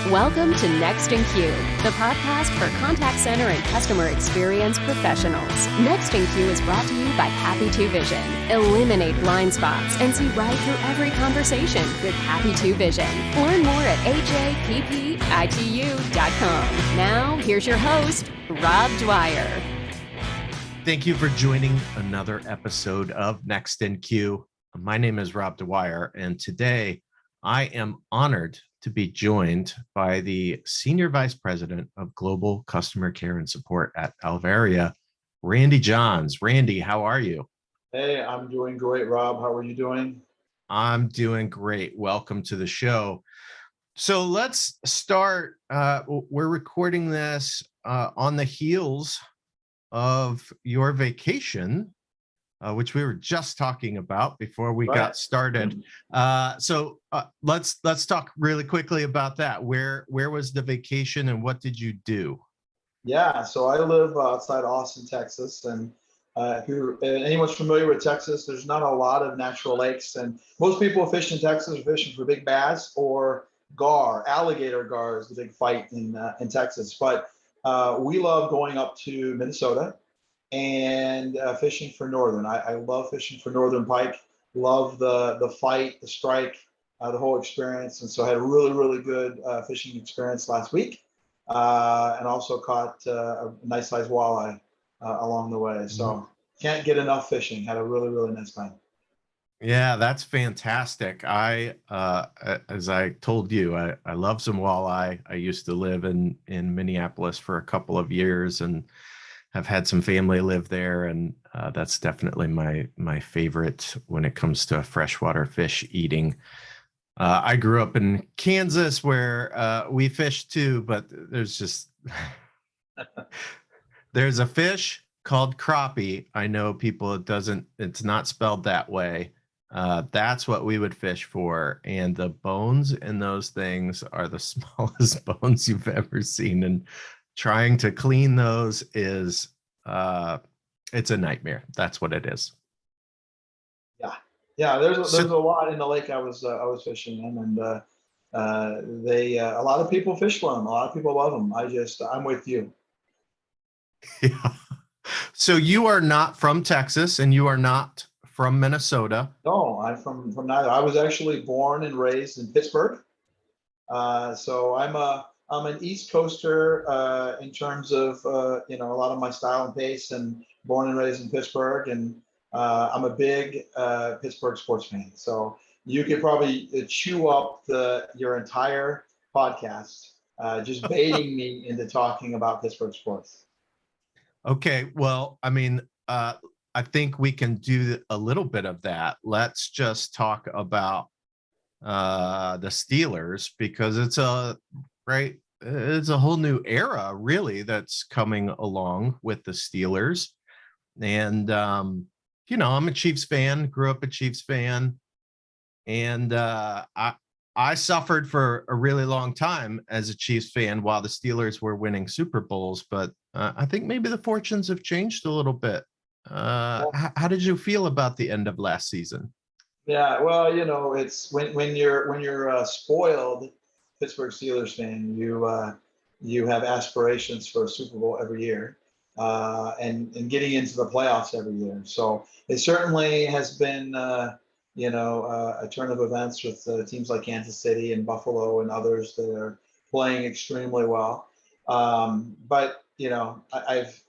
Welcome to Next in Queue, the podcast for contact center and customer experience professionals. Next in Queue is brought to you by Happy 2 Vision. Eliminate blind spots and see right through every conversation with Happy 2 Vision. Learn more at ajppitu.com. Now, here's your host, Rob Dwyer. Thank you for joining another episode of Next in Queue. My name is Rob Dwyer, and today I am honored to be joined by the Senior Vice President of Global Customer Care and Support at Alvaria, Randy Johns. Randy, how are you? Hey, I'm doing great, Rob. How are you doing? I'm doing great. Welcome to the show. So let's start. We're recording this on the heels of your vacation, which we were just talking about before we got started. So let's talk really quickly about that. Where was the vacation and what did you do? Yeah, so I live outside Austin, Texas, and if anyone's familiar with Texas, there's not a lot of natural lakes, and most people fish in Texas are fishing for big bass or gar. Alligator gar is the big fight in Texas, but we love going up to Minnesota and fishing for northern. I love fishing for northern pike. Love the fight, the strike, the whole experience. And so I had a really good fishing experience last week, and also caught a nice sized walleye along the way. So can't get enough fishing. Had a really nice time. Yeah, that's fantastic. As I told you, I love some walleye. I used to live in Minneapolis for a couple of years and have had some family live there, and that's definitely my favorite when it comes to freshwater fish eating. I grew up in Kansas where we fish too, but there's a fish called crappie. I know people, it's not spelled that way. That's what we would fish for, and the bones in those things are the smallest bones you've ever seen, and trying to clean those is it's a nightmare. That's what it is. Yeah. There's a lot in the lake I was fishing in, and a lot of people fish for them. A lot of people love them. I'm with you. Yeah. So you are not from Texas, and you are not from Minnesota. No, I'm from neither. I was actually born and raised in Pittsburgh. So I'm an East Coaster in terms of a lot of my style and pace, and born and raised in Pittsburgh, and I'm a big Pittsburgh sports fan. So you could probably chew up your entire podcast just baiting me into talking about Pittsburgh sports. Okay, well, I mean, I think we can do a little bit of that. Let's just talk about the Steelers, because it's a whole new era really that's coming along with the Steelers. And I'm a Chiefs fan, grew up a Chiefs fan, and I suffered for a really long time as a Chiefs fan while the Steelers were winning Super Bowls, but I think maybe the fortunes have changed a little bit. How did you feel about the end of last season? Yeah, well, it's when you're a spoiled Pittsburgh Steelers fan, you have aspirations for a Super Bowl every year, and getting into the playoffs every year. So it certainly has been a turn of events with teams like Kansas City and Buffalo and others that are playing extremely well. But I've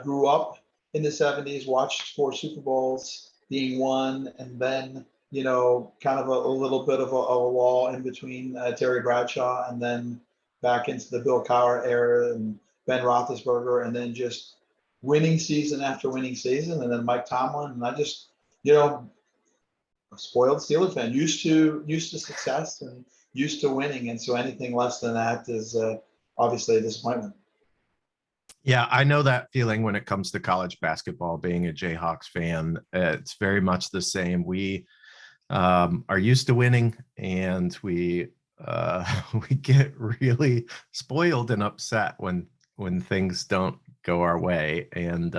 grew up in the 70s, watched 4 Super Bowls being won, and then kind of a little bit of a wall in between Terry Bradshaw and then back into the Bill Cowher era and Ben Roethlisberger, and then just winning season after winning season, and then Mike Tomlin, and I just a spoiled Steelers fan, used to success and used to winning, and so anything less than that is obviously a disappointment. Yeah, I know that feeling when it comes to college basketball. Being a Jayhawks fan, it's very much the same. We are used to winning, and we get really spoiled and upset when things don't go our way. And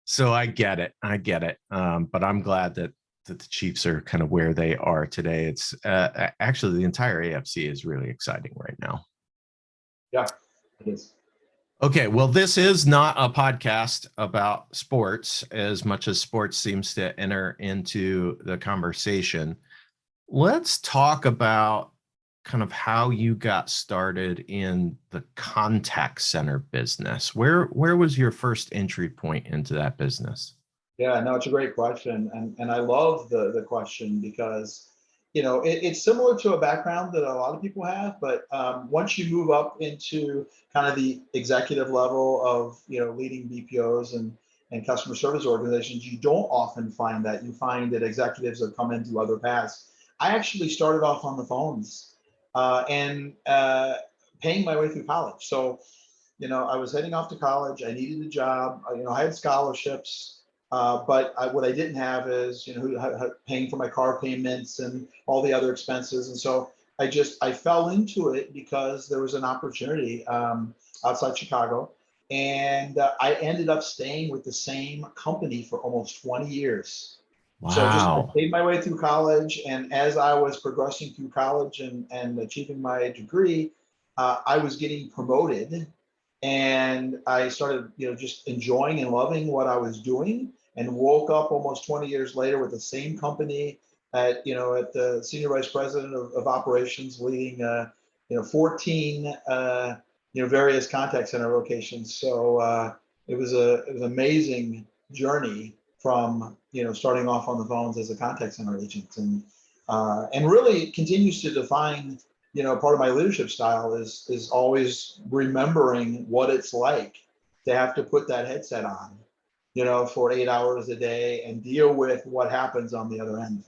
so I get it. But I'm glad that that the Chiefs are kind of where they are today. It's actually the entire AFC is really exciting right now. Yeah, it is. Okay, well, this is not a podcast about sports as much as sports seems to enter into the conversation. Let's talk about kind of how you got started in the contact center business. Where was your first entry point into that business? Yeah, no, it's a great question, and I love the question because it's similar to a background that a lot of people have, but once you move up into kind of the executive level of leading BPOs and customer service organizations, you don't often find that. You find that executives have come into other paths. I actually started off on the phones and paying my way through college. So I was heading off to college. I needed a job. I had scholarships, but what I didn't have is, paying for my car payments and all the other expenses. And so I fell into it because there was an opportunity outside Chicago, and I ended up staying with the same company for almost 20 years. So I Wow. paid my way through college, and as I was progressing through college and achieving my degree, I was getting promoted, and I started, just enjoying and loving what I was doing, and woke up almost 20 years later with the same company at the senior vice president of operations, leading 14 various contact center locations. So it was an amazing journey from starting off on the phones as a contact center agent, and really continues to define part of my leadership style is always remembering what it's like to have to put that headset on, for 8 hours a day and deal with what happens on the other end.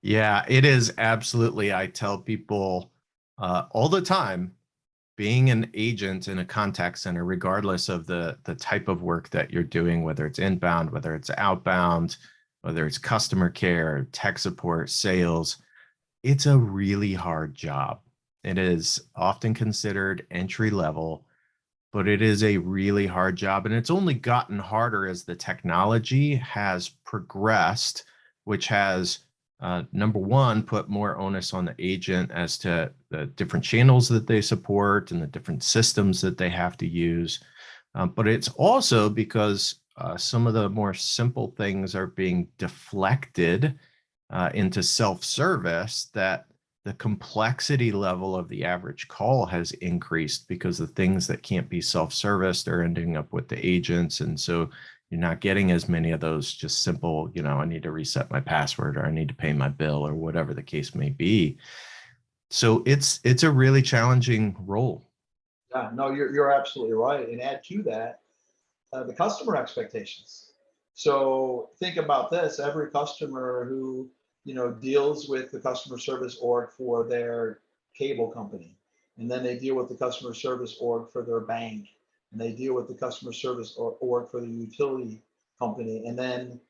Yeah, it is absolutely. I tell people all the time, being an agent in a contact center, regardless of the type of work that you're doing, whether it's inbound, whether it's outbound, whether it's customer care, tech support, sales, it's a really hard job. It is often considered entry level, but it is a really hard job. And it's only gotten harder as the technology has progressed, which has, number one, put more onus on the agent as to the different channels that they support and the different systems that they have to use. But it's also because some of the more simple things are being deflected into self-service, that the complexity level of the average call has increased because the things that can't be self-serviced are ending up with the agents. And so you're not getting as many of those just simple, I need to reset my password, or I need to pay my bill, or whatever the case may be. So it's a really challenging role. Yeah, no, you're absolutely right. And add to that the customer expectations. So think about this: every customer who deals with the customer service org for their cable company, and then they deal with the customer service org for their bank, and they deal with the customer service org for the utility company, and then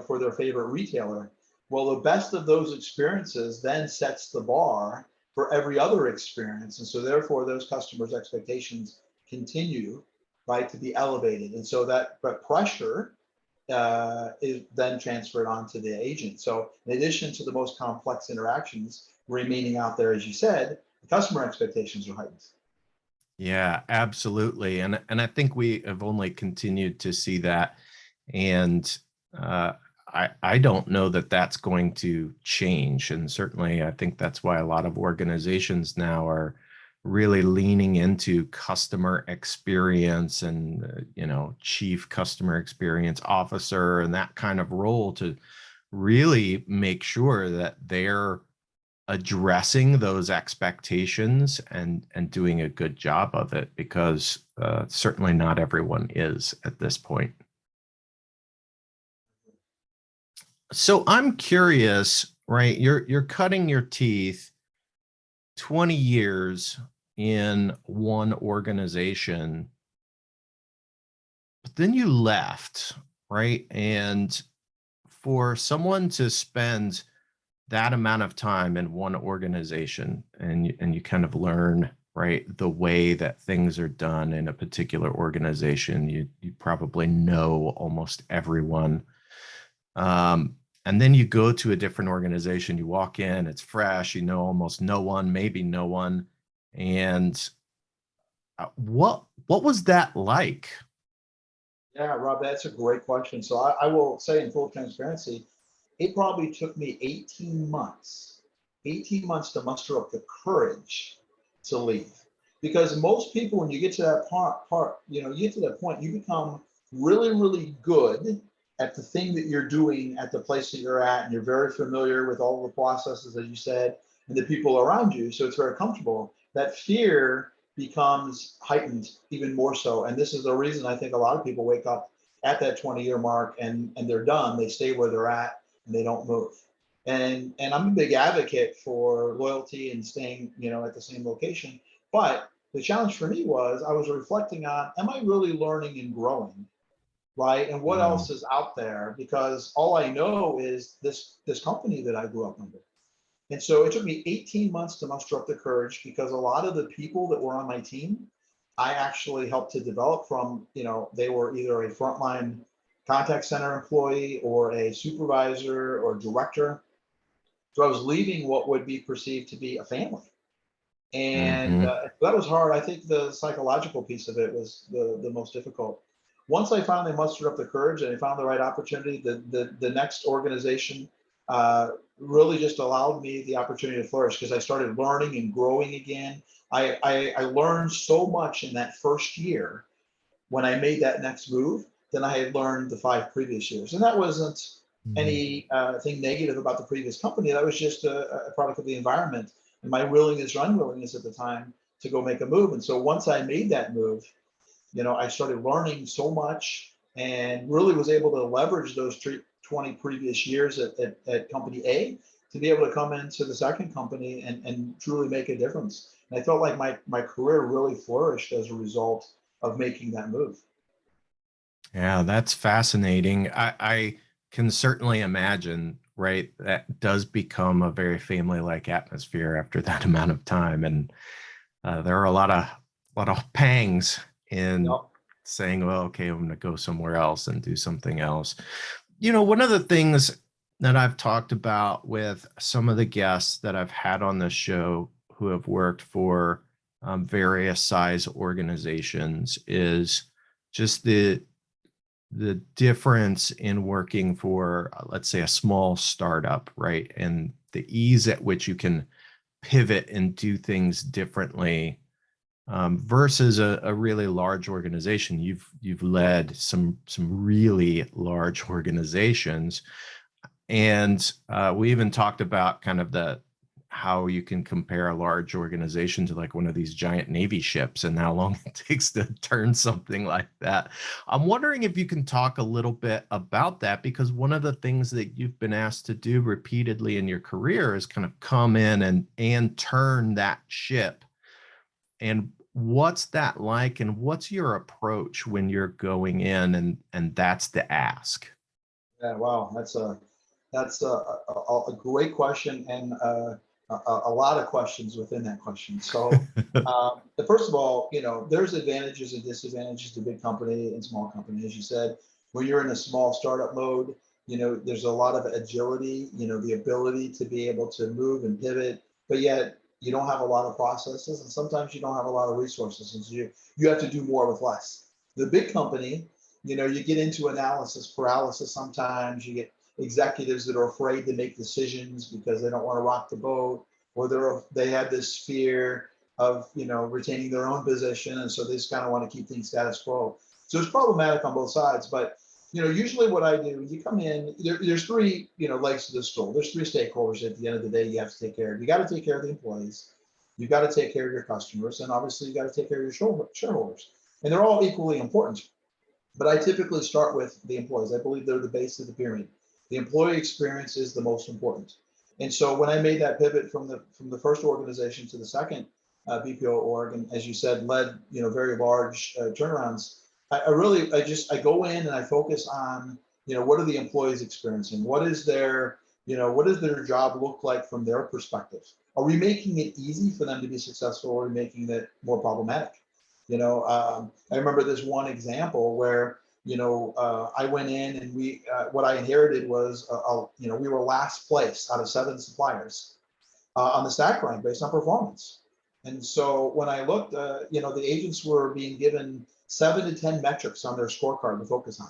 for their favorite retailer. Well, the best of those experiences then sets the bar for every other experience, and so therefore those customers' expectations continue, right, to be elevated. And so that pressure is then transferred onto the agent. So in addition to the most complex interactions remaining out there, as you said, the customer expectations are heightened. Yeah, absolutely. And I think we have only continued to see that. And I don't know that that's going to change. And certainly, I think that's why a lot of organizations now are really leaning into customer experience and, chief customer experience officer and that kind of role to really make sure that they're addressing those expectations and doing a good job of it, because certainly not everyone is at this point. So I'm curious, right? You're cutting your teeth 20 years in one organization, but then you left, right? And for someone to spend that amount of time in one organization, and you kind of learn, right, the way that things are done in a particular organization, you probably know almost everyone. And then you go to a different organization, you walk in, it's fresh, you know almost no one, maybe no one. And what was that like? Yeah, Rob, that's a great question. So I will say in full transparency, it probably took me 18 months to muster up the courage to leave. Because most people, when you get to that you get to that point, you become really, really good at the thing that you're doing at the place that you're at, and you're very familiar with all the processes, as you said, and the people around you. So it's very comfortable. That fear becomes heightened even more so. And this is the reason I think a lot of people wake up at that 20-year mark and they're done. They stay where they're at and they don't move. And I'm a big advocate for loyalty and staying, at the same location. But the challenge for me was I was reflecting on, am I really learning and growing? Right. And what Mm, else is out there? Because all I know is this company that I grew up under. And so it took me 18 months to muster up the courage because a lot of the people that were on my team, I actually helped to develop from, they were either a frontline contact center employee or a supervisor or director. So I was leaving what would be perceived to be a family. And hmm that was hard. I think the psychological piece of it was the most difficult. Once I finally mustered up the courage and I found the right opportunity, the next organization really just allowed me the opportunity to flourish because I started learning and growing again. I learned so much in that first year when I made that next move than I had learned the 5 previous years. And that wasn't any thing negative about the previous company. That was just a product of the environment and my willingness or unwillingness at the time to go make a move. And so once I made that move, I started learning so much and really was able to leverage those 20 previous years at company A to be able to come into the second company and truly make a difference. And I felt like my career really flourished as a result of making that move. Yeah, that's fascinating. I can certainly imagine, right? That does become a very family-like atmosphere after that amount of time. And there are a lot of pangs in Yep. saying, well, okay, I'm going to go somewhere else and do something else. One of the things that I've talked about with some of the guests that I've had on the show who have worked for various size organizations is just the difference in working for, let's say, a small startup, right? And the ease at which you can pivot and do things differently versus a really large organization. You've led some really large organizations, and we even talked about kind of the how you can compare a large organization to like one of these giant Navy ships and how long it takes to turn something like that. I'm wondering if you can talk a little bit about that, because one of the things that you've been asked to do repeatedly in your career is kind of come in and turn that ship. And what's that like? And what's your approach when you're going in and that's the ask? Yeah, wow, that's a great question and a lot of questions within that question. So, first of all, there's advantages and disadvantages to big company and small company. As you said, when you're in a small startup mode, there's a lot of agility, the ability to be able to move and pivot, but yet you don't have a lot of processes, and sometimes you don't have a lot of resources, and so you have to do more with less. The big company, you get into analysis paralysis sometimes. You get executives that are afraid to make decisions because they don't want to rock the boat, or they have this fear of retaining their own position, and so they just kind of want to keep things status quo. So it's problematic on both sides. But usually what I do, you come in, there's three legs to the stool. There's three stakeholders at the end of the day you have to take care of. You got to take care of the employees, you've got to take care of your customers, and obviously you got to take care of your shareholders. And they're all equally important. But I typically start with the employees. I believe they're the base of the pyramid. The employee experience is the most important. And so when I made that pivot from the first organization to the second BPO org, and as you said, led very large turnarounds, I go in and I focus on what are the employees experiencing? What does their job look like from their perspective? Are we making it easy for them to be successful, or are we making it more problematic? I remember this one example where I went in and what I inherited was, we were last place out of 7 suppliers on the stack rank based on performance. And so when I looked, the agents were being given 7 to 10 metrics on their scorecard to focus on.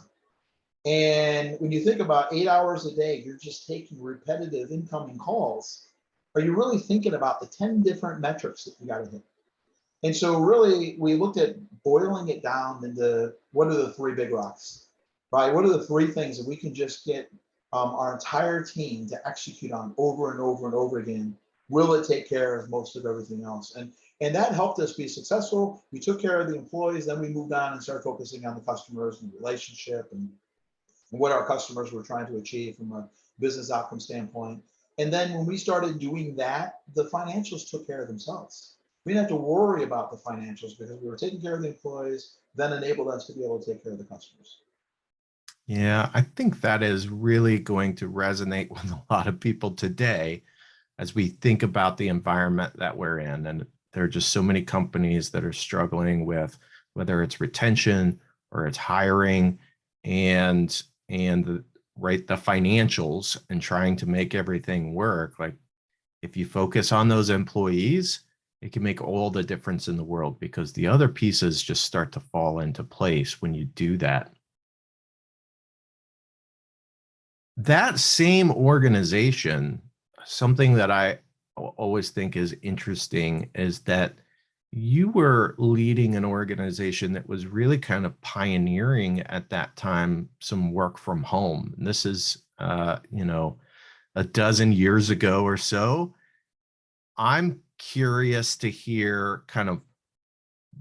And when you think about 8 hours a day, you're just taking repetitive incoming calls. Are you really thinking about the 10 different metrics that you got to hit? And so really, we looked at boiling it down into what are the 3 big rocks, right? What are the 3 things that we can just get our entire team to execute on over and over and over again? Will it take care of most of everything else? And that helped us be successful. We took care of the employees, then we moved on and started focusing on the customers and the relationship and what our customers were trying to achieve from a business outcome standpoint. And then when we started doing that, the financials took care of themselves. We didn't have to worry about the financials because we were taking care of the employees, then enabled us to be able to take care of the customers. Yeah, I think that is really going to resonate with a lot of people today as we think about the environment that we're in. And there are just so many companies that are struggling with whether it's retention or it's hiring and the financials and trying to make everything work. Like if you focus on those employees, it can make all the difference in the world because the other pieces just start to fall into place when you do that. That same organization, something that I always think is interesting is that you were leading an organization that was really kind of pioneering at that time some work from home. And this is, a dozen years ago or so. I'm curious to hear kind of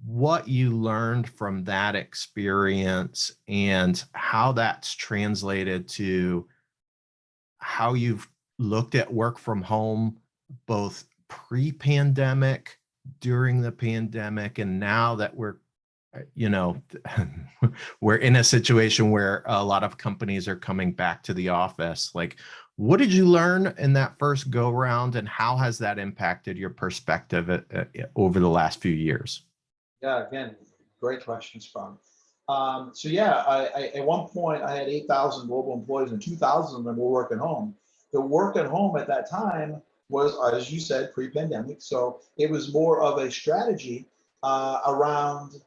what you learned from that experience and how that's translated to how you've looked at work from home, both pre-pandemic, during the pandemic, and now that we're we're in a situation where a lot of companies are coming back to the office. Like, what did you learn in that first go round, and how has that impacted your perspective over the last few years? Yeah, again, great questions, Bob. I at one point I had 8,000 global employees and 2,000 of them were working home. The work at home at that time was, as you said, pre-pandemic. So it was more of a strategy around,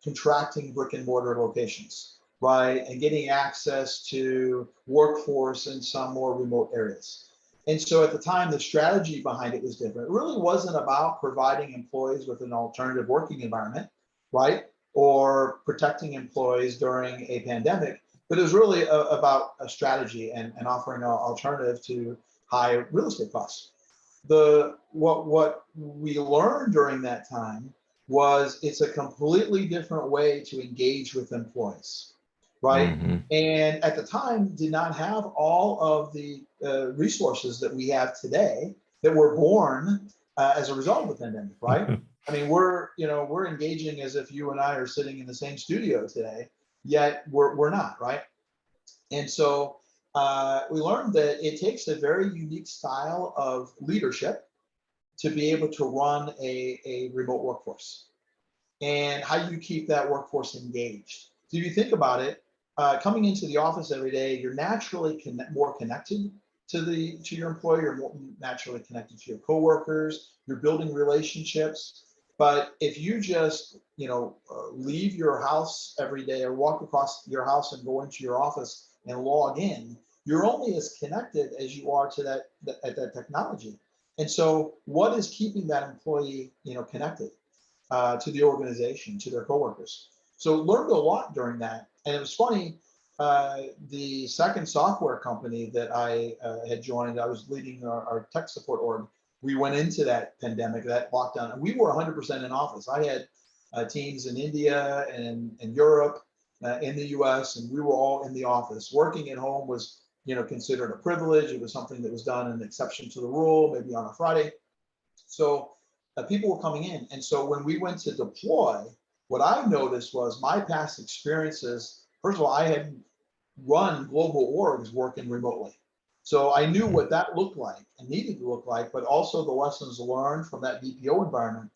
contracting brick and mortar locations, right? And getting access to workforce in some more remote areas. And so at the time, the strategy behind it was different. It really wasn't about providing employees with an alternative working environment, right? Or protecting employees during a pandemic, but it was really about a strategy and offering an alternative to high real estate costs. What we learned during that time was it's a completely different way to engage with employees, right? Mm-hmm. And at the time, did not have all of the resources that we have today that were born as a result of the pandemic, right? I mean, we're engaging as if you and I are sitting in the same studio today, yet we're not, right? And so we learned that it takes a very unique style of leadership to be able to run a remote workforce, and how you keep that workforce engaged. So if you think about it, coming into the office every day, you're naturally more connected to your employer, you're more naturally connected to your coworkers, you're building relationships. But if you just leave your house every day or walk across your house and go into your office and log in, you're only as connected as you are to that technology. And so what is keeping that employee connected to the organization, to their coworkers? So learned a lot during that. And it was funny, the second software company that I had joined, I was leading our tech support org. We went into that pandemic, that lockdown, and we were 100% in office. I had teams in India and Europe, in the US, and we were all in the office. Working at home was considered a privilege. It was something that was done an exception to the rule, maybe on a Friday. So people were coming in. And so when we went to deploy, what I noticed was my past experiences. First of all, I had run global orgs working remotely. So I knew what that looked like and needed to look like, but also the lessons learned from that BPO environment.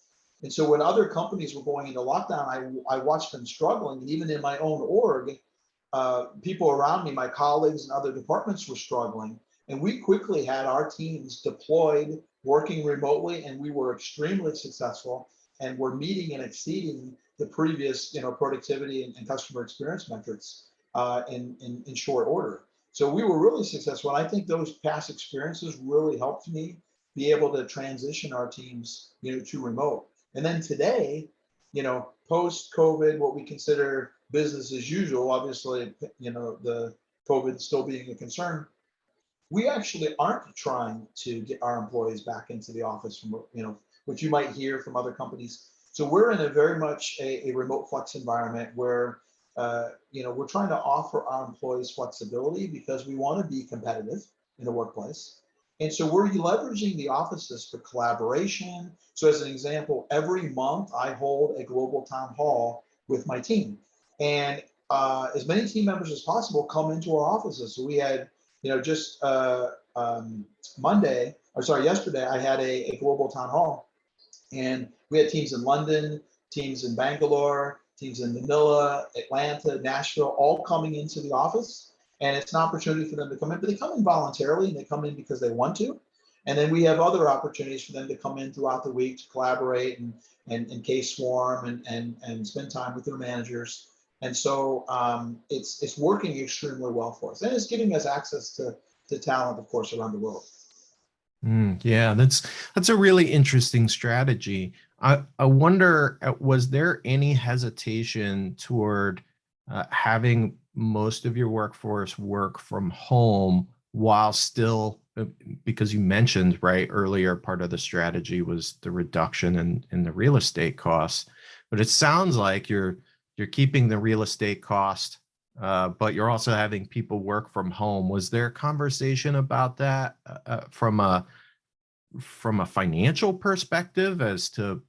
And so when other companies were going into lockdown, I watched them struggling. And even in my own org, people around me, my colleagues and other departments were struggling. And we quickly had our teams deployed, working remotely, and we were extremely successful and were meeting and exceeding the previous, productivity and customer experience metrics in short order. So we were really successful. And I think those past experiences really helped me be able to transition our teams, to remote. And then today, post COVID, what we consider business as usual, obviously, the COVID still being a concern, we actually aren't trying to get our employees back into the office from, what you might hear from other companies. So we're in a very much a remote flex environment where, we're trying to offer our employees flexibility because we want to be competitive in the workplace. And so we're leveraging the offices for collaboration. So as an example, every month I hold a global town hall with my team. And as many team members as possible come into our offices. So we had, just yesterday, I had a global town hall, and we had teams in London, teams in Bangalore, teams in Manila, Atlanta, Nashville, all coming into the office. And it's an opportunity for them to come in, but they come in voluntarily and they come in because they want to. And then we have other opportunities for them to come in throughout the week to collaborate and case swarm and spend time with their managers. And so it's working extremely well for us, and it's giving us access to talent, of course, around the world. Yeah, that's a really interesting strategy. I wonder, was there any hesitation toward having most of your workforce work from home while still, because you mentioned right earlier, part of the strategy was the reduction in the real estate costs, but it sounds like you're keeping the real estate cost, but you're also having people work from home. Was there a conversation about that from a financial perspective as to,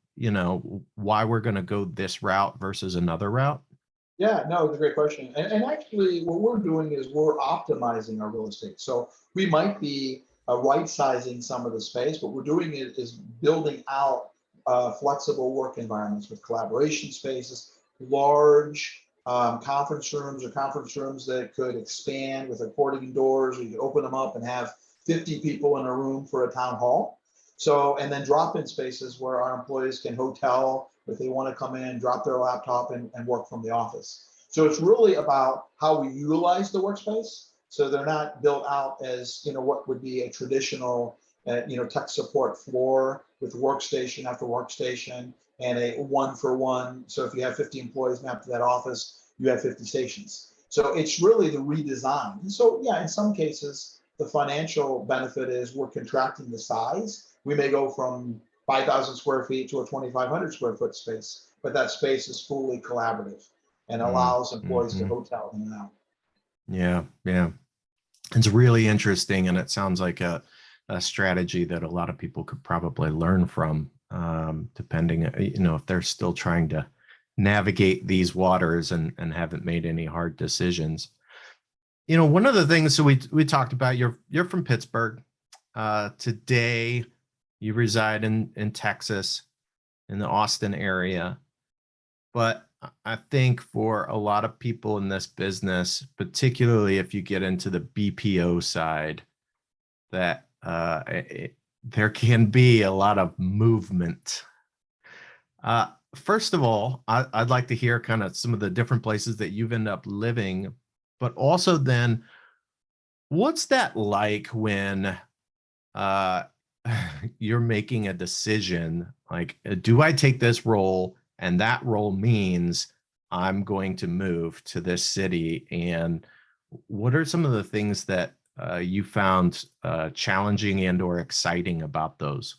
why we're going to go this route versus another route? Yeah, no, it's a great question. And actually, what we're doing is we're optimizing our real estate. So we might be right sizing some of the space, but we're doing it is building out flexible work environments with collaboration spaces, large conference rooms or conference rooms that could expand with accordion doors, or you could open them up and have 50 people in a room for a town hall. So, and then drop-in spaces where our employees can hotel if they want to come in, drop their laptop and work from the office. So it's really about how we utilize the workspace. So they're not built out as, what would be a traditional, tech support floor with workstation after workstation and a one-for-one. So if you have 50 employees mapped to that office, you have 50 stations. So it's really the redesign. And so, yeah, in some cases, the financial benefit is we're contracting the size. We may go from 5,000 square feet to a 2,500 square foot space, but that space is fully collaborative and allows employees to hotel in and out. Yeah. It's really interesting. And it sounds like a strategy that a lot of people could probably learn from, depending, if they're still trying to navigate these waters and haven't made any hard decisions. One of the things that we talked about, you're from Pittsburgh. Today, you reside in Texas, in the Austin area. But I think for a lot of people in this business, particularly if you get into the BPO side, that there can be a lot of movement. First of all, I'd like to hear kind of some of the different places that you've ended up living, but also then, what's that like when you're making a decision, like, do I take this role? And that role means I'm going to move to this city. And what are some of the things that you found challenging and or exciting about those?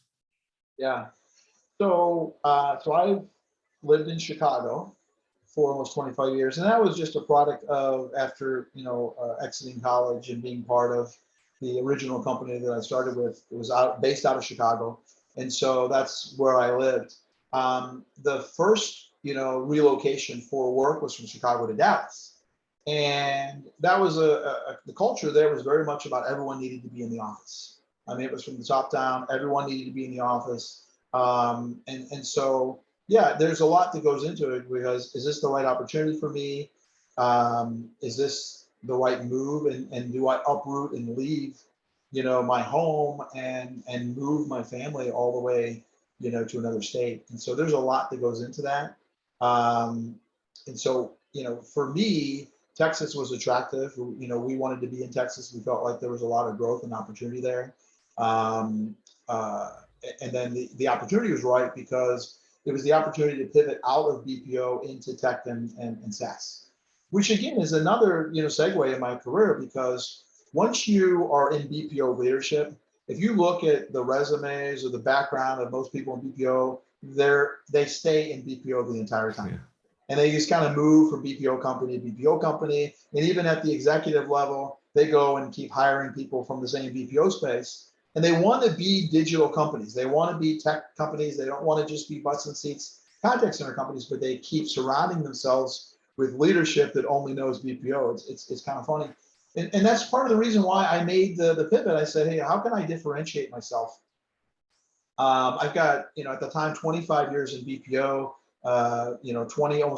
Yeah. So I've lived in Chicago for almost 25 years, and that was just a product of after exiting college and being part of the original company that I started with. It was based out of Chicago, and so that's where I lived. The first relocation for work was from Chicago to Dallas, and that was the culture there was very much about everyone needed to be in the office. I mean, it was from the top down. Everyone needed to be in the office. And so, yeah, there's a lot that goes into it, because is this the right opportunity for me? Is this the right move? And do I uproot and leave, my home and move my family all the way, to another state? And so there's a lot that goes into that. Um, and so, for me, Texas was attractive. We wanted to be in Texas. We felt like there was a lot of growth and opportunity there. Um, uh, and then the opportunity was right because it was the opportunity to pivot out of BPO into tech and SaaS, which again is another segue in my career, because once you are in BPO leadership, if you look at the resumes or the background of most people in BPO, they stay in BPO the entire time. Yeah. And they just kind of move from BPO company to BPO company. And even at the executive level, they go and keep hiring people from the same BPO space. And they want to be digital companies. They want to be tech companies. They don't want to just be butts and seats contact center companies, but they keep surrounding themselves with leadership that only knows BPO. It's kind of funny. And that's part of the reason why I made the pivot. I said, hey, how can I differentiate myself? I've got, at the time, 25 years in BPO, almost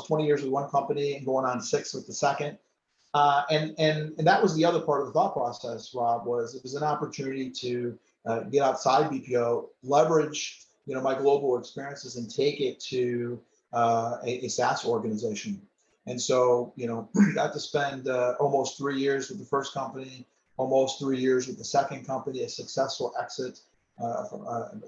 20 years with one company and going on 6 with the second. And that was the other part of the thought process, Rob, was it was an opportunity to get outside BPO, leverage, my global experiences and take it to a SaaS organization. And so, got to spend almost 3 years with the first company, almost 3 years with the second company, a successful exit, from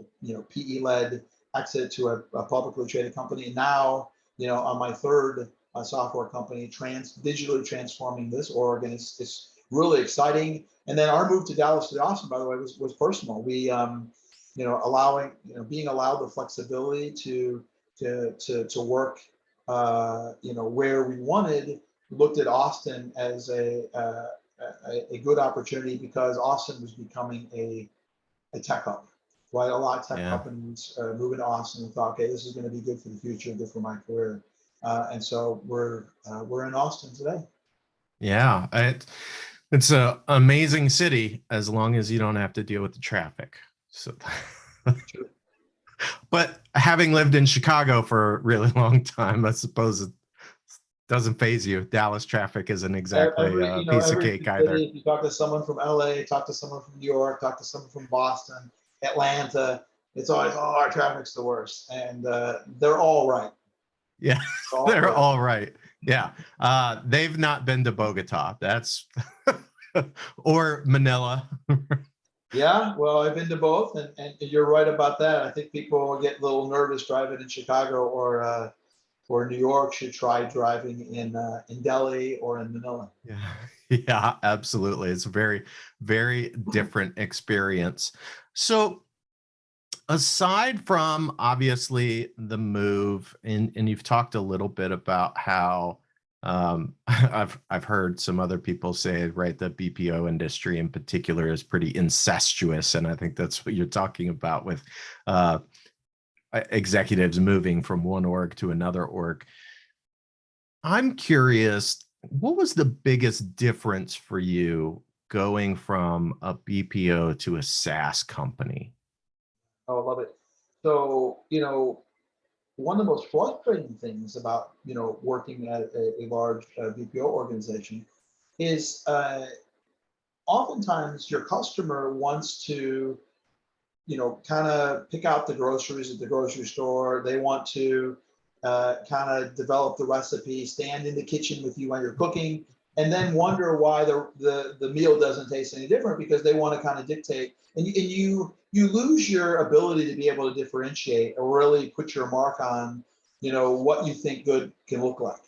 PE-led exit to a publicly traded company. And now, on my third software company, digitally transforming this org, and it's really exciting. And then our move to Dallas to Austin, by the way, was personal. We, being allowed the flexibility to work, where we wanted, looked at Austin as a good opportunity, because Austin was becoming a tech hub. Right, a lot of tech companies moving to Austin and thought, okay, this is going to be good for the future, good for my career. And so we're in Austin today. Yeah, it's an amazing city as long as you don't have to deal with the traffic. So, but having lived in Chicago for a really long time, I suppose it doesn't faze you. Dallas traffic isn't exactly a piece of cake either. If you talk to someone from LA, talk to someone from New York, talk to someone from Boston, Atlanta, it's always, oh, our traffic's the worst. And they're all right. Yeah, they're all right. Yeah. They've not been to Bogota. That's or Manila. Yeah, well, I've been to both, and you're right about that. I think people get a little nervous driving in Chicago or New York. Should try driving in Delhi or in Manila. Yeah, absolutely. It's a very, very different experience. So aside from obviously the move, and you've talked a little bit about how I've heard some other people say, right, the BPO industry in particular is pretty incestuous, and I think that's what you're talking about with executives moving from one org to another org. I'm curious, what was the biggest difference for you going from a BPO to a SaaS company? Oh, I love it. So, one of the most frustrating things about, working at a large BPO organization is oftentimes your customer wants to, kind of pick out the groceries at the grocery store. They want to kind of develop the recipe, stand in the kitchen with you while you're cooking, and then wonder why the meal doesn't taste any different, because they want to kind of dictate. And you lose your ability to be able to differentiate or really put your mark on, what you think good can look like.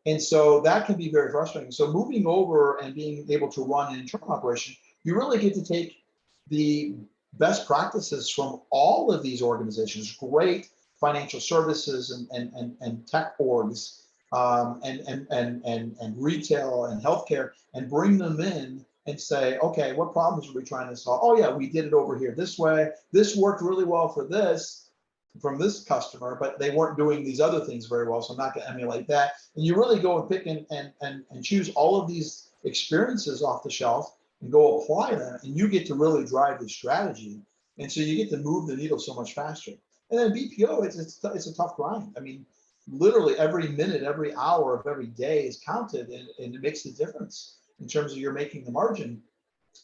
And so that can be very frustrating. So moving over and being able to run an internal operation, you really get to take the best practices from all of these organizations, great financial services and tech orgs, and retail and healthcare, and bring them in and say, okay, what problems are we trying to solve? Oh yeah, we did it over here this way. This worked really well for this from this customer, but they weren't doing these other things very well, so I'm not going to emulate that. And you really go and pick and choose all of these experiences off the shelf and go apply them, and you get to really drive the strategy. And so you get to move the needle so much faster. And then BPO, it's a tough grind. I mean, literally every minute, every hour of every day is counted, and it makes a difference in terms of you're making the margin.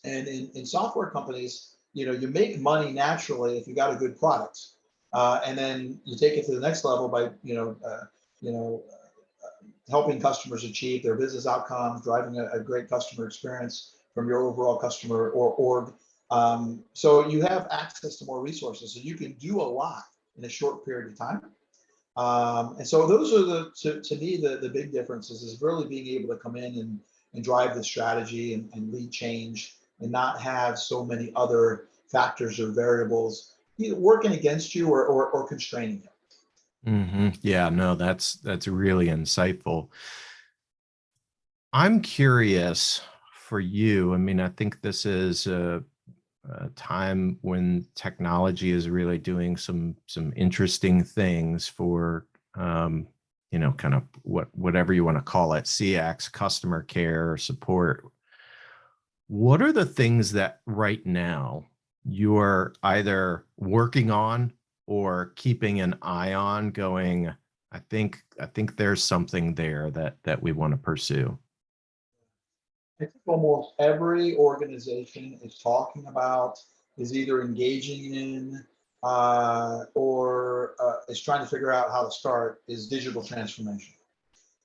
And in software companies, you make money naturally if you got a good product, and then you take it to the next level by you know helping customers achieve their business outcomes, driving a great customer experience from your overall customer or org. So you have access to more resources, so you can do a lot in a short period of time. And so those are to me, the big differences is really being able to come in and drive the strategy and lead change, and not have so many other factors or variables either working against you or constraining you. Yeah, no, that's really insightful. I'm curious for you. I mean, I think this is a time when technology is really doing some interesting things for kind of whatever you want to call it, CX, customer care, or support. What are the things that right now you're either working on or keeping an eye on going, I think there's something there that we want to pursue? I think almost every organization is talking about, is either engaging in, or is trying to figure out how to start, is digital transformation.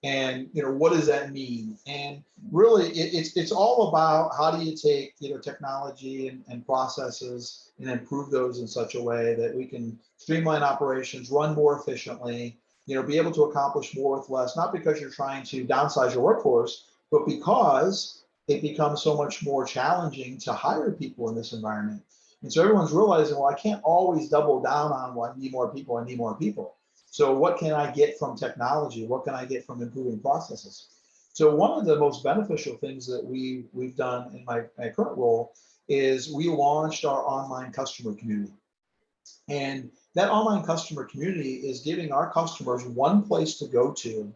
And what does that mean? And really, it's all about how do you take technology and processes and improve those in such a way that we can streamline operations, run more efficiently, be able to accomplish more with less. Not because you're trying to downsize your workforce, but because it becomes so much more challenging to hire people in this environment. And so everyone's realizing, well, I can't always double down on, well, I need more people, I need more people. So what can I get from technology? What can I get from improving processes? So one of the most beneficial things that we've done in my current role is we launched our online customer community. And that online customer community is giving our customers one place to go to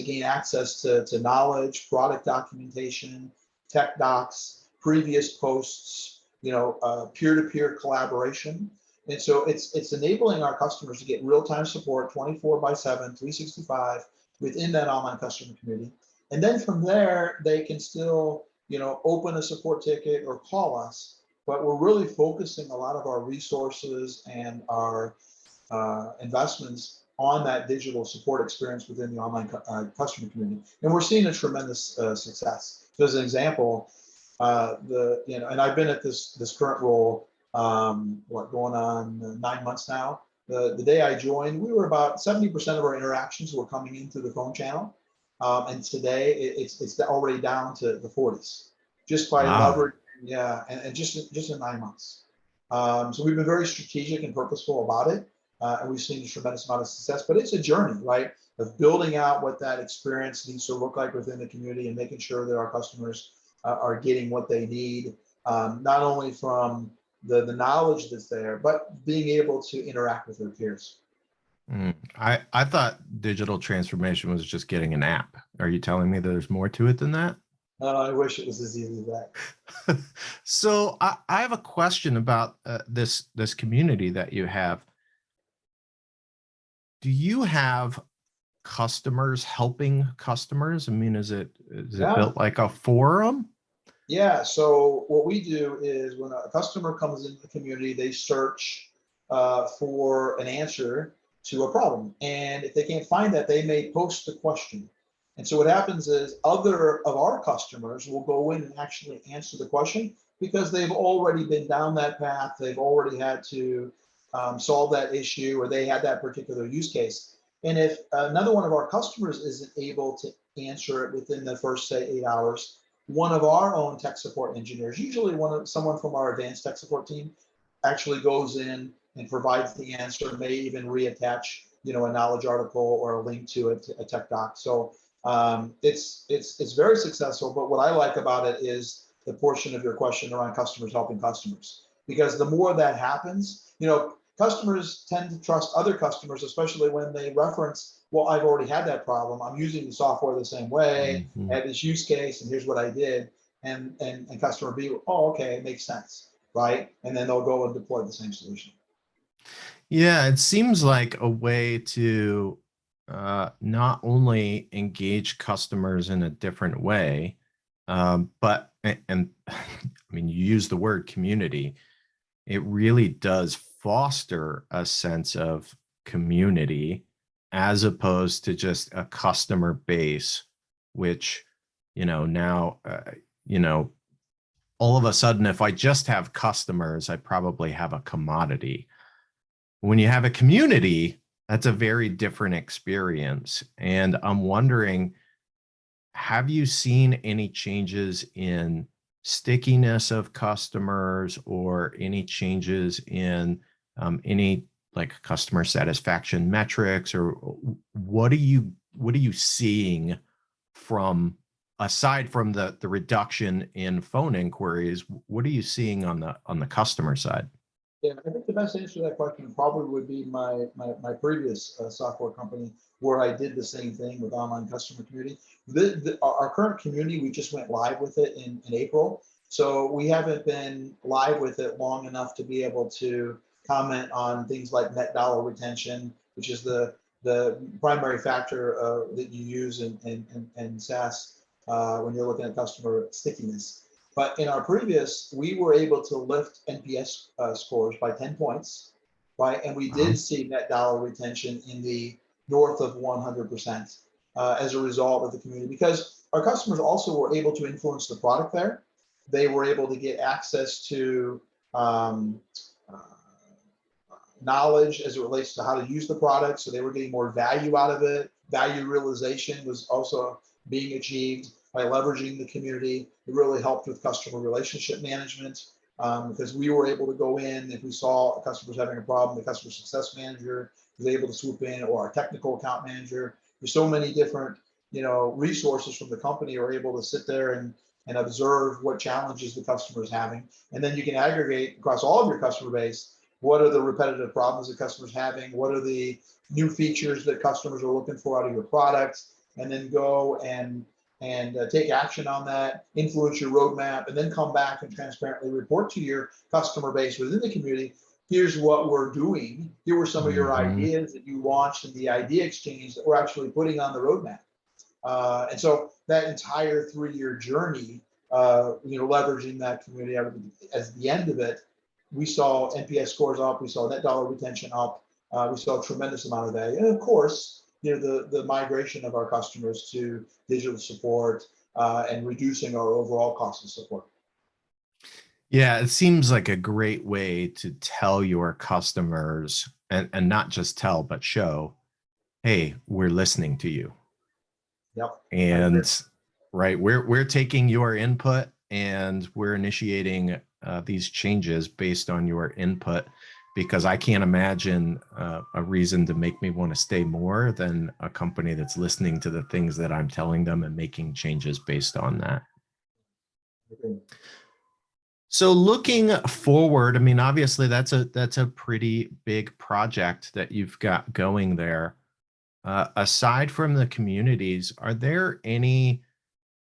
gain access to knowledge, product documentation, tech docs, previous posts, peer-to-peer collaboration. And so it's enabling our customers to get real-time support 24/7, 365 within that online customer community. And then from there, they can still, open a support ticket or call us. But we're really focusing a lot of our resources and our investments on that digital support experience within the online customer community. And we're seeing a tremendous success. So as an example, and I've been at this current role, going on 9 months now. The day I joined, we were about 70% of our interactions were coming in through the phone channel. And today it's already down to the 40s, just by leveraging, and just in 9 months. So we've been very strategic and purposeful about it. And we've seen a tremendous amount of success, but it's a journey, right? Of building out what that experience needs to look like within the community and making sure that our customers are getting what they need, not only from the knowledge that's there, but being able to interact with their peers. I thought digital transformation was just getting an app. Are you telling me there's more to it than that? I wish it was as easy as that. So I have a question about this community that you have. Do you have customers helping customers? I mean, is it built like a forum? Yeah. So what we do is when a customer comes into the community, they search for an answer to a problem. And if they can't find that, they may post a question. And so what happens is other of our customers will go in and actually answer the question because they've already been down that path. They've already had to solve that issue, or they had that particular use case. And if another one of our customers isn't able to answer it within the first, say, 8 hours, one of our own tech support engineers, usually someone from our advanced tech support team, actually goes in and provides the answer, may even reattach, a knowledge article or a link to a tech doc. So it's very successful. But what I like about it is the portion of your question around customers helping customers, because the more that happens, customers tend to trust other customers, especially when they reference, well, I've already had that problem. I'm using the software the same way. I had this use case, and here's what I did. And customer B, oh, okay, it makes sense, right? And then they'll go and deploy the same solution. Yeah, it seems like a way to not only engage customers in a different way, but and I mean, you use the word community. It really does foster a sense of community as opposed to just a customer base, which, now, you know, all of a sudden, if I just have customers, I probably have a commodity. When you have a community, that's a very different experience. And I'm wondering, have you seen any changes in stickiness of customers or any changes in any like customer satisfaction metrics, or what are you seeing from, aside from the reduction in phone inquiries, what are you seeing on the customer side? Yeah, I think the best answer to that question probably would be my previous software company, where I did the same thing with online customer community. Our current community, we just went live with it in April. So we haven't been live with it long enough to be able to comment on things like net dollar retention, which is the primary factor that you use in SaaS when you're looking at customer stickiness. But in our previous, we were able to lift NPS scores by 10 points, right? And we did Wow. see net dollar retention in the north of 100% as a result of the community, because our customers also were able to influence the product there. They were able to get access to um, uh, knowledge as it relates to how to use the product. So they were getting more value out of it. Value realization was also being achieved by leveraging the community. It really helped with customer relationship management because we were able to go in if we saw a customer's having a problem, the customer success manager was able to swoop in, or our technical account manager. There's so many different, resources from the company are able to sit there and observe what challenges the customer is having. And then you can aggregate across all of your customer base, what are the repetitive problems that customers having? What are the new features that customers are looking for out of your products? And then go and take action on that, influence your roadmap, and then come back and transparently report to your customer base within the community. Here's what we're doing. Here were some of your Hmm. ideas that you launched in the idea exchange that we're actually putting on the roadmap. And so that entire 3-year journey, leveraging that community as the end of it, we saw NPS scores up, we saw net dollar retention up, we saw a tremendous amount of value. And of course, the migration of our customers to digital support and reducing our overall cost of support. Yeah, it seems like a great way to tell your customers, and not just tell, but show, hey, we're listening to you. Yep, I agree. And right, we're taking your input and we're initiating these changes based on your input, because I can't imagine a reason to make me want to stay more than a company that's listening to the things that I'm telling them and making changes based on that. So looking forward, I mean, obviously that's a pretty big project that you've got going there. Aside from the communities, are there any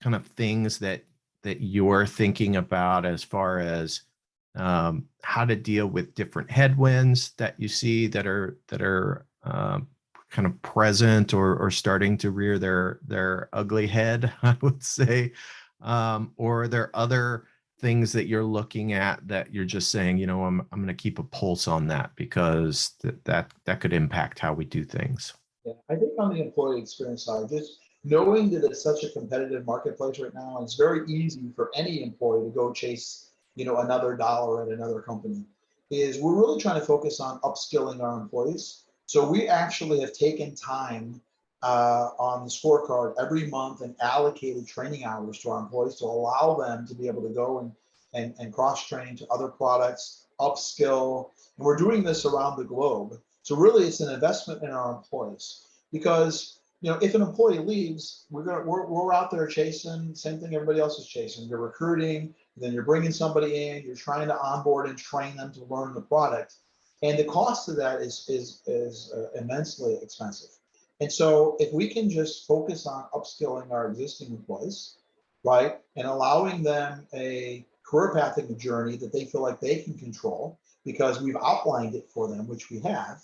kind of things that you're thinking about as far as how to deal with different headwinds that you see that are kind of present or starting to rear their ugly head, I would say, or are there other things that you're looking at that you're just saying, I'm going to keep a pulse on that because that could impact how we do things. Yeah, I think on the employee experience side, just knowing that it's such a competitive marketplace right now, and it's very easy for any employee to go chase, another dollar at another company, is we're really trying to focus on upskilling our employees. So we actually have taken time on the scorecard every month and allocated training hours to our employees to allow them to be able to go and cross train to other products, upskill, and we're doing this around the globe. So really, it's an investment in our employees, because if an employee leaves, we're out there chasing same thing everybody else is chasing. You're recruiting, then you're bringing somebody in, you're trying to onboard and train them to learn the product, and the cost of that is immensely expensive. And so if we can just focus on upskilling our existing employees, right, and allowing them a career pathing journey that they feel like they can control, because we've outlined it for them, which we have.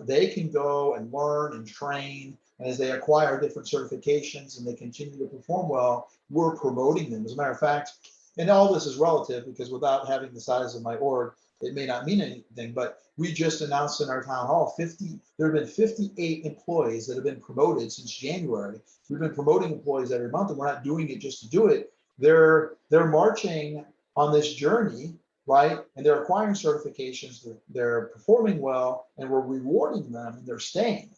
They can go and learn and train. And as they acquire different certifications and they continue to perform well, we're promoting them. As a matter of fact, and all this is relative because without having the size of my org, it may not mean anything, but we just announced in our town hall, there have been 58 employees that have been promoted since January. We've been promoting employees every month, and we're not doing it just to do it. They're marching on this journey, right? And they're acquiring certifications, they're performing well, and we're rewarding them, and they're staying.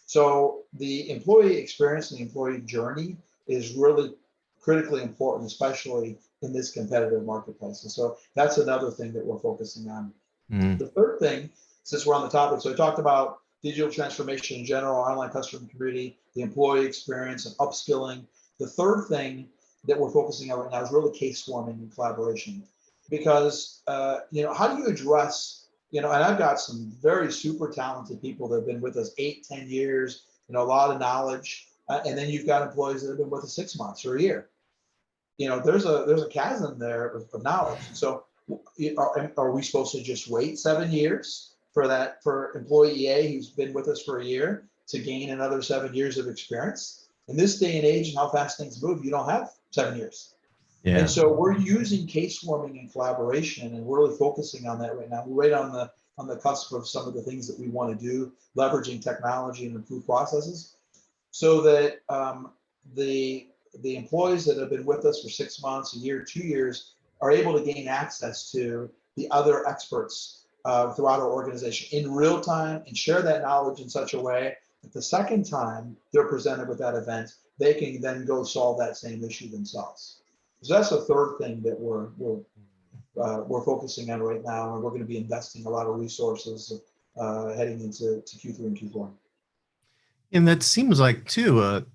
So the employee experience and the employee journey is really critically important, especially in this competitive marketplace. And so that's another thing that we're focusing on. The third thing, since we're on the topic, so I talked about digital transformation in general, online customer community, the employee experience, and upskilling. The third thing that we're focusing on right now is really case swarming and collaboration. Because, how do you address, and I've got some very super talented people that have been with us 8-10 years, a lot of knowledge. And then you've got employees that have been with us 6 months or a year. There's a chasm there of knowledge. And so are we supposed to just wait 7 years for employee A who's been with us for a year to gain another 7 years of experience? In this day and age and how fast things move, you don't have 7 years. Yeah. And so we're using case swarming and collaboration, and we're really focusing on that right now. We're right on the cusp of some of the things that we want to do, leveraging technology and improve processes, so that the employees that have been with us for 6 months, a year, 2 years, are able to gain access to the other experts throughout our organization in real time and share that knowledge in such a way that the second time they're presented with that event, they can then go solve that same issue themselves. So that's the third thing that we're focusing on right now, and we're going to be investing a lot of resources heading into Q3 and Q4. And that seems like too a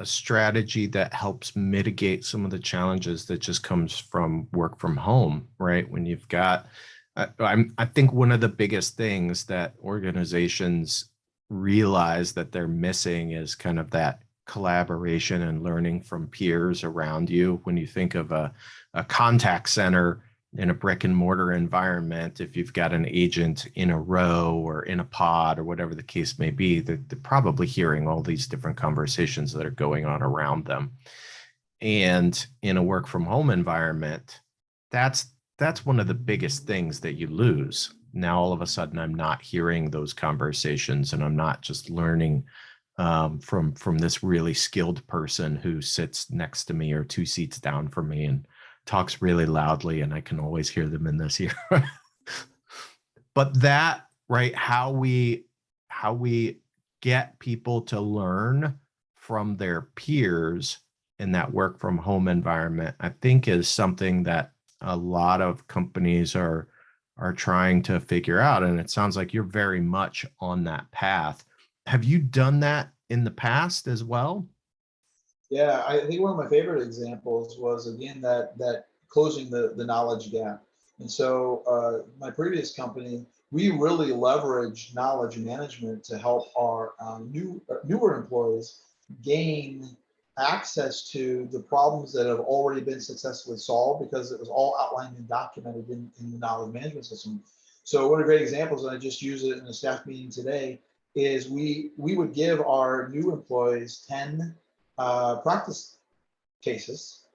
strategy that helps mitigate some of the challenges that just comes from work from home, right? When you've got, I think one of the biggest things that organizations realize that they're missing is kind of that collaboration and learning from peers around you. When you think of a contact center in a brick and mortar environment, if you've got an agent in a row or in a pod or whatever the case may be, they're probably hearing all these different conversations that are going on around them. And in a work from home environment, that's one of the biggest things that you lose. Now, all of a sudden, I'm not hearing those conversations, and I'm not just learning from this really skilled person who sits next to me or 2 seats down from me and talks really loudly, and I can always hear them in this ear. But that, right, how we get people to learn from their peers in that work from home environment, I think is something that a lot of companies are trying to figure out. And it sounds like you're very much on that path. Have you done that in the past as well? Yeah, I think one of my favorite examples was, again, that closing the knowledge gap. And so my previous company, we really leveraged knowledge management to help our newer employees gain access to the problems that have already been successfully solved, because it was all outlined and documented in the knowledge management system. So one of the great examples, and I just used it in a staff meeting today, is we would give our new employees 10 practice cases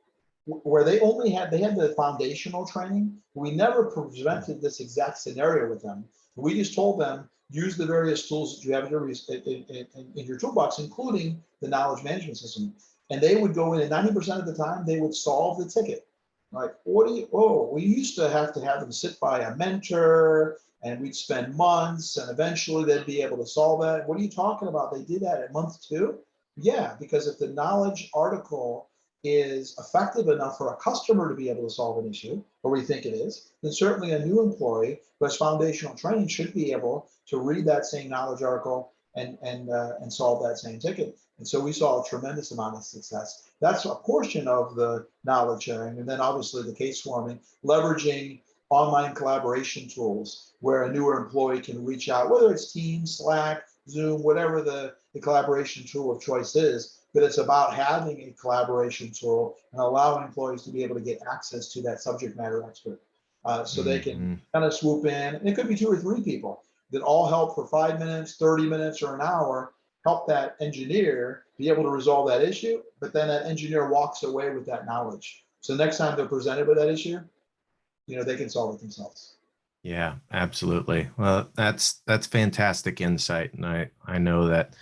where they had the foundational training. We never presented this exact scenario with them. We just told them, use the various tools that you have in your toolbox, including the knowledge management system. And they would go in, and 90% of the time they would solve the ticket. Like, we used to have them sit by a mentor, and we'd spend months, and eventually they'd be able to solve that. What are you talking about? They did that at month 2? Yeah, because if the knowledge article is effective enough for a customer to be able to solve an issue, or we think it is, then certainly a new employee who has foundational training should be able to read that same knowledge article and solve that same ticket. And so we saw a tremendous amount of success. That's a portion of the knowledge sharing. And then obviously the case swarming, leveraging online collaboration tools where a newer employee can reach out, whether it's Teams, Slack, Zoom, whatever the collaboration tool of choice is, but it's about having a collaboration tool and allowing employees to be able to get access to that subject matter expert. so they can Mhm. kind of swoop in. And it could be 2 or 3 people that all help for 5 minutes, 30 minutes, or an hour, help that engineer be able to resolve that issue. But then that engineer walks away with that knowledge. So next time they're presented with that issue, they can solve it themselves. Yeah, absolutely. Well, that's fantastic insight, and I know that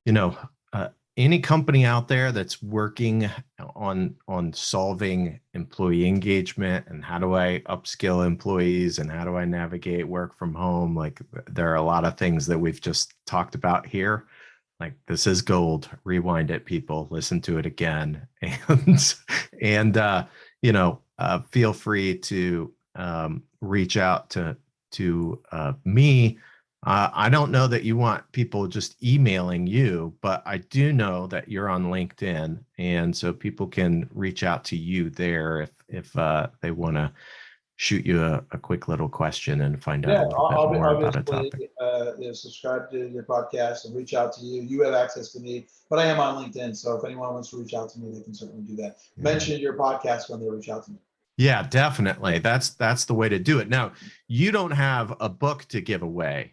you know uh, any company out there that's working on solving employee engagement and how do I upskill employees and how do I navigate work from home, like there are a lot of things that we've just talked about here. Like this is gold. Rewind it, people. Listen to it again, and feel free to reach out to me. I don't know that you want people just emailing you, but I do know that you're on LinkedIn, and so people can reach out to you there if they want to shoot you a quick little question and find out Yeah, a little bit more about a obviously, topic. subscribe to your podcast and reach out to you. You have access to me, but I am on LinkedIn. So if anyone wants to reach out to me, they can certainly do that. Yeah. Mention your podcast when they reach out to me. Yeah, definitely. That's the way to do it. Now, you don't have a book to give away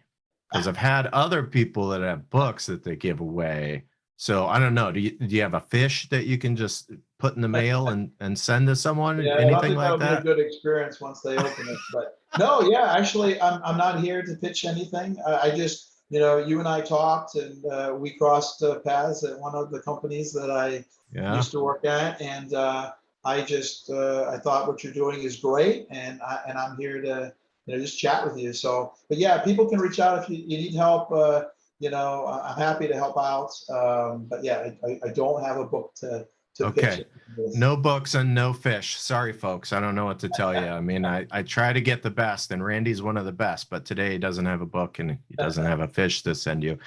because I've had other people that have books that they give away. So I don't know. Do you have a fish that you can just put in the mail and send to someone? Yeah, I don't Anything think like that'll be a that? good experience once they open it. But no, yeah, actually, I'm not here to pitch anything. I just, you and I talked, and we crossed paths at one of the companies that I Yeah. used to work at, and I thought what you're doing is great, and I'm here to just chat with you. So, but yeah, people can reach out if you need help. I'm happy to help out. But yeah, I don't have a book to pitch Okay. it with. No books and no fish. Sorry, folks. I don't know what to tell you. I mean, I try to get the best, and Randy's one of the best, but today he doesn't have a book and he doesn't have a fish to send you.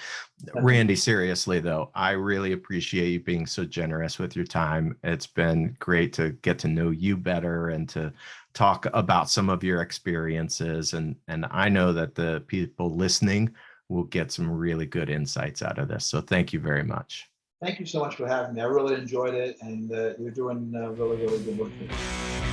Randy, seriously, though, I really appreciate you being so generous with your time. It's been great to get to know you better and to talk about some of your experiences. And I know that the people listening will get some really good insights out of this. So thank you very much. Thank you so much for having me. I really enjoyed it, and you're doing really, really good work here.